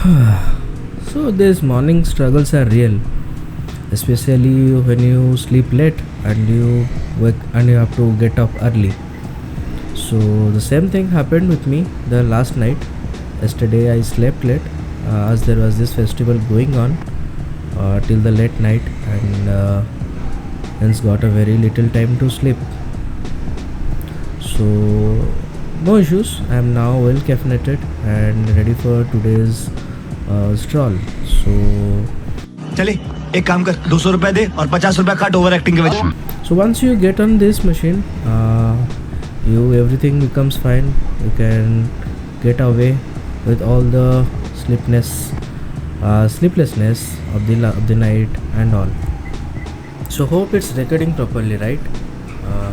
So these morning struggles are real, especially when you sleep late and you have to get up early. So the same thing happened with me the last night. Yesterday I slept late as there was this festival going on till the late night, and hence got a very little time to sleep. So no issues. I am now well caffeinated and ready for today's stroll. So चले एक काम कर 200 रुपए दे और 50 रुपए काट over acting के वजह So once you get on this machine, everything becomes fine. You can get away with all the sleeplessness of the night and all. So hope it's recording properly, right?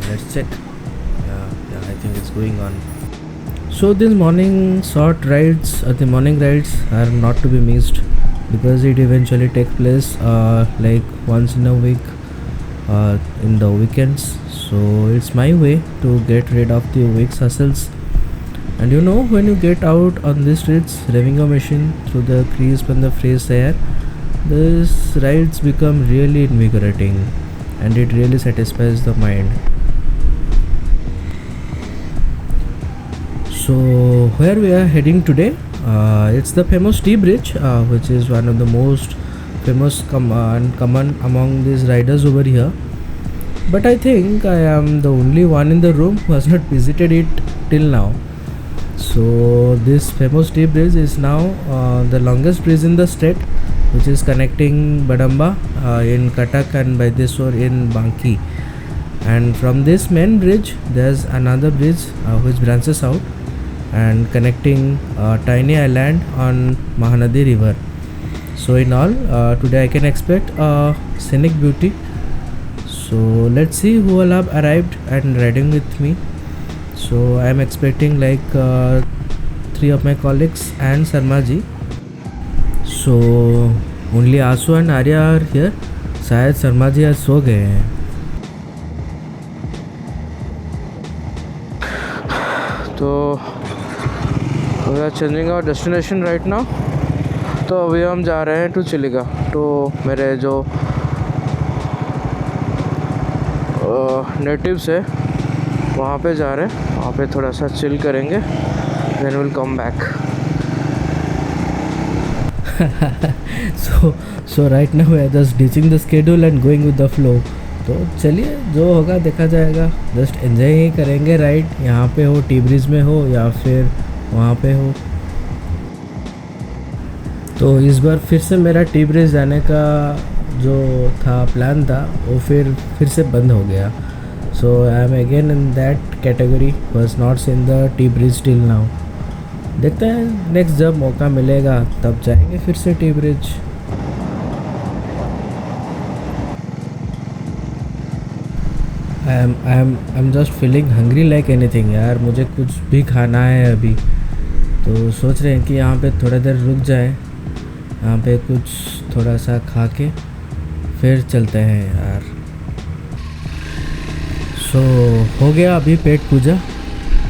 Let's check. Yeah, I think it's going on. So these morning short rides, the morning rides are not to be missed because it eventually take place like once in a week in the weekends. So it's my way to get rid of the week's hustles. And when you get out on the streets, revving a machine through the crisp and the fresh air, these rides become really invigorating and it really satisfies the mind. So where we are heading today? It's the famous T Bridge, which is one of the most famous and common among these riders over here. But I think I am the only one in the room who has not visited it till now. So this famous T Bridge is now the longest bridge in the state, which is connecting Badamba in Cuttack and Baideswar in Banki. And from this main bridge, there's another bridge which branches out and connecting tiny island on Mahanadi river. So in all, today I can expect a scenic beauty. So let's see who all have arrived and riding with me. So I am expecting like 3 of my colleagues and Sarmaji. So only Asu and Arya are here. शायद शर्मा आज सो गए हैं. तो we are changing our destination right now. तो अभी हम जा रहे हैं टू चिलिका. तो मेरे जो नेटिव्स है वहाँ पे जा रहे हैं. वहाँ पे थोड़ा सा चिल करेंगे, then we'll come back. so right now we are just ditching the schedule and going with the flow. तो चलिए जो होगा देखा जाएगा. जस्ट एंजॉय ही करेंगे राइड. यहाँ पे हो, टी ब्रिज में हो या फिर वहाँ पे हो. तो इस बार फिर से मेरा टी ब्रिज जाने का जो था प्लान था वो फिर से बंद हो गया. So I am again in that category was not seen the T bridge till now. देखते हैं नेक्स्ट जब मौका मिलेगा तब जाएंगे फिर से T bridge. I am just feeling hungry like anything यार. मुझे कुछ भी खाना है अभी. तो सोच रहे हैं कि यहाँ पे थोड़ा देर रुक जाए, यहाँ पे कुछ थोड़ा सा खा के फिर चलते हैं यार. सो हो गया अभी पेट पूजा.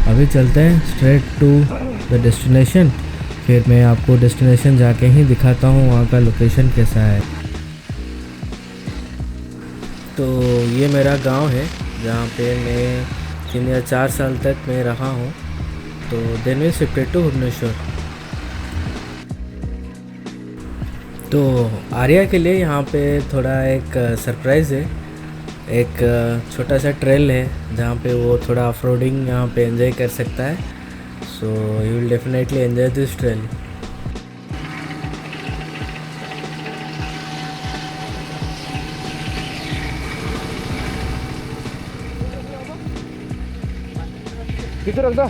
अभी चलते हैं स्ट्रेट टू द डेस्टिनेशन. फिर मैं आपको डेस्टिनेशन जाके ही दिखाता हूँ वहाँ का लोकेशन कैसा है. तो ये मेरा गांव है जहाँ पे मैं 3 या 4 साल तक मैं रहा हूँ. तो then we shifted to Bhubaneswar. तो आर्या के लिए यहाँ पे थोड़ा एक सरप्राइज़ है. एक छोटा सा ट्रेल है जहाँ पे वो थोड़ा ऑफ रोडिंग यहाँ पे एंजॉय कर सकता है. So you will definitely enjoy this trail. किधर रख दो.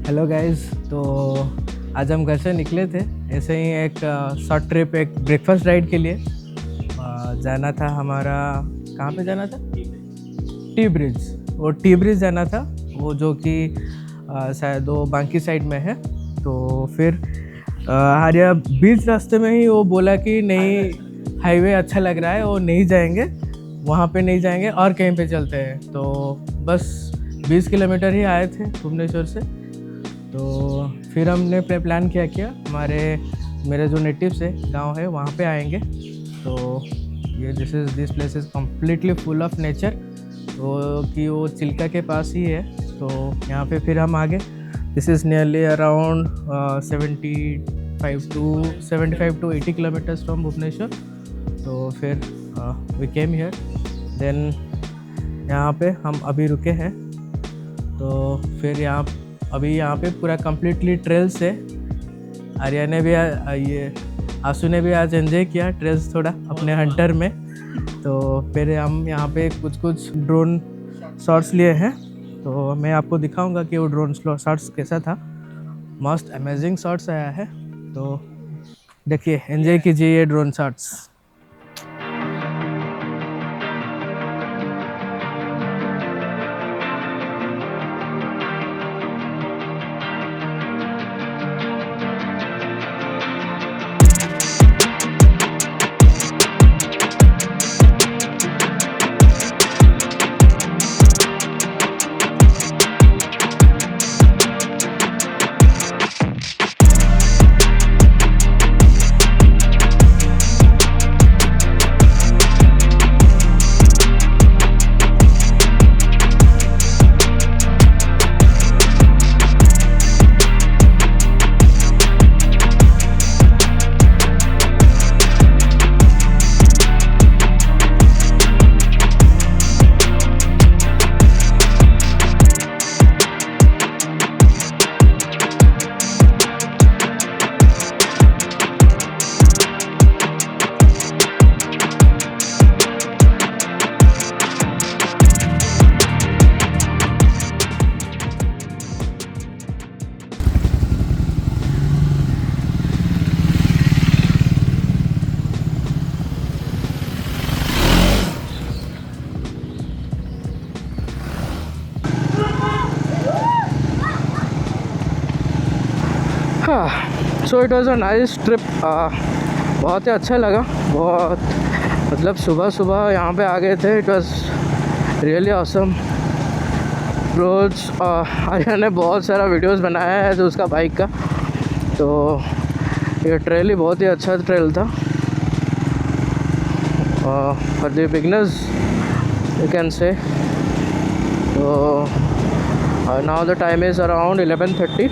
हेलो गाइस, तो आज हम घर से निकले थे ऐसे ही एक शॉर्ट ट्रिप, एक ब्रेकफास्ट राइड के लिए। जाना था हमारा, कहाँ पे जाना था? T bridge. वो टी ब्रिज जाना था, वो जो कि शायद वो बांकी साइड में है। तो फिर आर्या बीच रास्ते में ही वो बोला कि नहीं, हाईवे अच्छा लग रहा है, वो नहीं जाएंगे, वहाँ पे नहीं जाएंगे और कहीं पे चलते हैं। तो बस 20 किलोमीटर ही आए थे भुवनेश्वर से। तो फिर हमने प्लान किया मेरे जो नेटिव्स है, गांव है, वहाँ पे आएंगे। तो ये this place is completely full of nature, तो कि वो चिल्का के पास ही है। तो यहाँ पे फिर हम आगे, this is nearly around 75 to 80 kilometres from Bhubaneswar. तो फिर वी केम हियर, देन यहाँ पे हम अभी रुके हैं। तो फिर यहाँ पे पूरा कम्प्लीटली ट्रेल्स है। आर्या ने भी आंसू ने भी आज एंजॉय किया ट्रेल्स थोड़ा अपने हंटर में। तो फिर हम यहाँ पे कुछ ड्रोन शॉट्स लिए हैं, तो मैं आपको दिखाऊंगा कि वो ड्रोन शॉट्स कैसा था। मस्त अमेजिंग शॉट्स आया है, तो देखिए, एंजॉय कीजिए ये drone shots. So it was a nice trip. बहुत ही अच्छा लगा, बहुत मतलब सुबह यहाँ पे आ गए थे। It was really awesome. Rose Arya ने बहुत सारा वीडियोस बनाया है तो उसका बाइक का। तो ये ट्रेल ही बहुत ही अच्छा ट्रेल था for the beginners, you can say. तो now the time is around 11:30।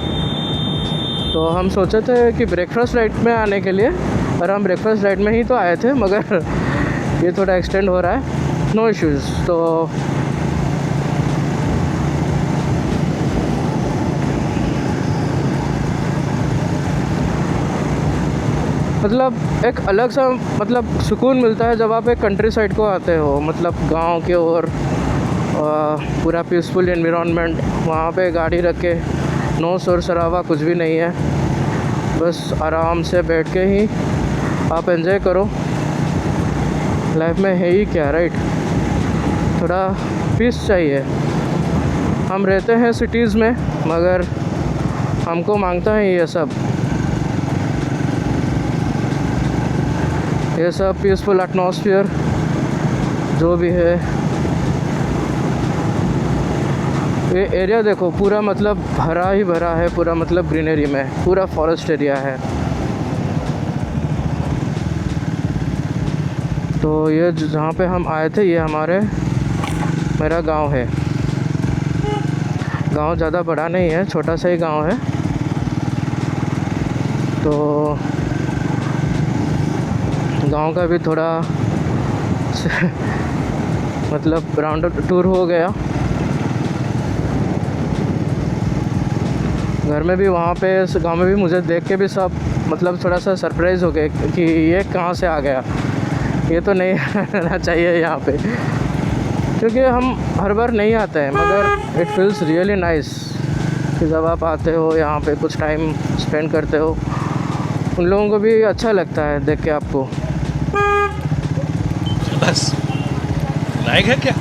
तो हम सोचे थे कि ब्रेकफास्ट राइड में आने के लिए, और हम ब्रेकफास्ट राइड में ही तो आए थे, मगर ये थोड़ा एक्सटेंड हो रहा है, नो इश्यूज़। तो मतलब एक अलग सा मतलब सुकून मिलता है जब आप एक कंट्री साइड को आते हो, मतलब गांव के ओर, पूरा पीसफुल एनवायरनमेंट, वहाँ पे गाड़ी रख के, नो शोर शराबा, कुछ भी नहीं है, बस आराम से बैठ के ही आप एंजॉय करो। लाइफ में है ही क्या, राइट? थोड़ा पीस चाहिए। हम रहते हैं सिटीज़ में, मगर हमको मांगता है ये सब पीसफुल एटमॉस्फेयर जो भी है। ये एरिया देखो, पूरा मतलब भरा ही भरा है, पूरा मतलब ग्रीनरी में, पूरा फॉरेस्ट एरिया है। तो ये जहाँ पे हम आए थे, ये मेरा गांव है। गांव ज़्यादा बड़ा नहीं है, छोटा सा ही गांव है। तो गांव का भी थोड़ा मतलब राउंड टूर हो गया। घर में भी, वहाँ पे गांव में भी मुझे देख के भी सब मतलब थोड़ा सा सरप्राइज़ हो गए कि ये कहाँ से आ गया, ये तो नहीं रहना चाहिए यहाँ पे, क्योंकि हम हर बार नहीं आते हैं, मगर इट फील्स रियली नाइस। कि जब आप आते हो यहाँ पे कुछ टाइम स्पेंड करते हो, उन लोगों को भी अच्छा लगता है देख के आपको। बस लायक है क्या?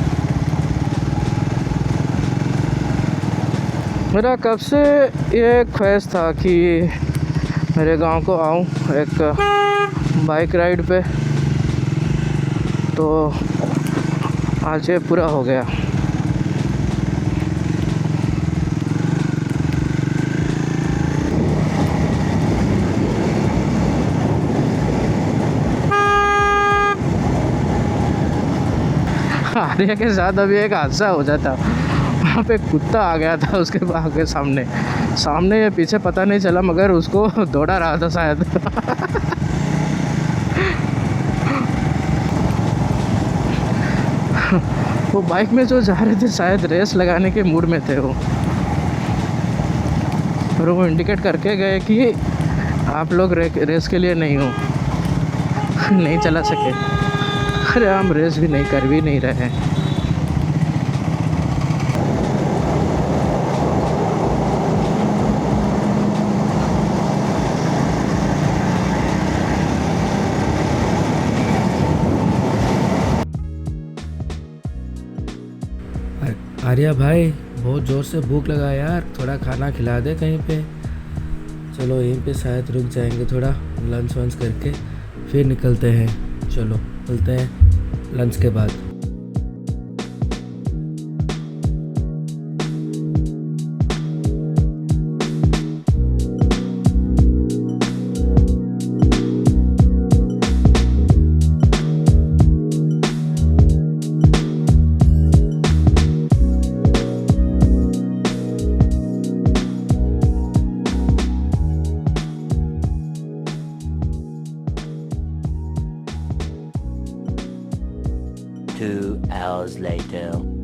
मेरा कब से ये ख्वाहिश था कि मेरे गांव को आऊं एक बाइक राइड पे, तो आज ये पूरा हो गया। आर्या के साथ अभी एक हादसा हो जाता, वहाँ पे कुत्ता आ गया था उसके आगे सामने या पीछे पता नहीं चला, मगर उसको दौड़ा रहा था शायद। वो बाइक में जो जा रहे थे शायद रेस लगाने के मूड में थे वो, और वो इंडिकेट करके गए कि आप लोग रेस के लिए नहीं हो, नहीं चला सके। अरे हम रेस भी नहीं कर भी नहीं रहे हैं। आर्या भाई बहुत ज़ोर से भूख लगा यार, थोड़ा खाना खिला दे कहीं पे। चलो यहीं पे शायद रुक जाएंगे, थोड़ा लंच वंच करके फिर निकलते हैं। चलो मिलते हैं लंच के बाद।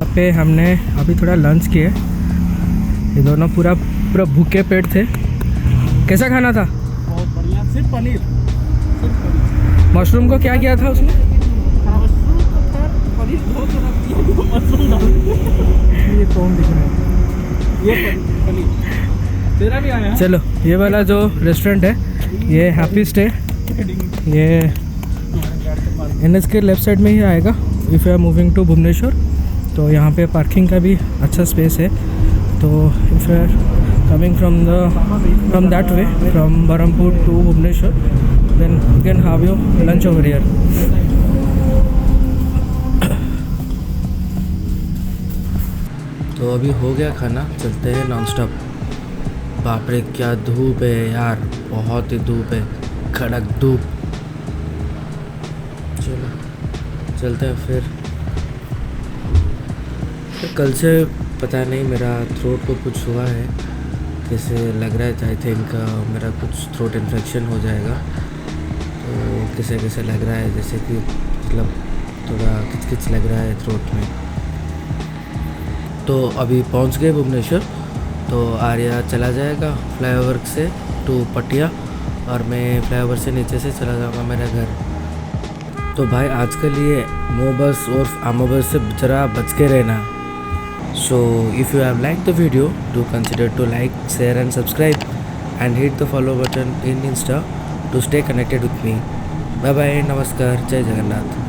यहाँ पे हमने अभी थोड़ा लंच किया, ये दोनों पूरा भूखे पेट थे। कैसा खाना था? बहुत बढ़िया। सिर्फ पनीर मशरूम को क्या किया था उसमें? ये कौन दिख रहा है? ये पनीर तेरा भी आया है? चलो ये वाला जो रेस्टोरेंट है ये हैप्पी स्टे, ये NH के लेफ्ट साइड में ही आएगा if you are moving to Bhubaneswar. तो यहाँ पे पार्किंग का भी अच्छा स्पेस है, तो if you are coming from that way from Berhampur to Bhubaneswar then you can have your lunch over here. तो अभी हो गया खाना, चलते हैं नॉन स्टॉप। बाप रे क्या धूप है यार, बहुत ही धूप है, कड़क धूप। चलो चलते हैं फिर कल से पता नहीं मेरा थ्रोट को कुछ हुआ है, कैसे लग रहा है। आई थिंक मेरा कुछ थ्रोट इन्फेक्शन हो जाएगा, तो कैसे लग रहा है, जैसे कि मतलब थोड़ा किच लग रहा है थ्रोट में। तो अभी पहुंच गए भुवनेश्वर, तो आर्या चला जाएगा फ्लाईओवर से टू पटिया, और मैं फ्लाईओवर से नीचे से चला जाऊँगा मेरा घर। तो भाई आज के लिए मोबस और आमोबस से ज़रा बच के रहना। So if you have liked the video, do consider to like, share and subscribe and hit the follow button in Insta to stay connected with me. Bye bye, namaskar, Jai Jagannath.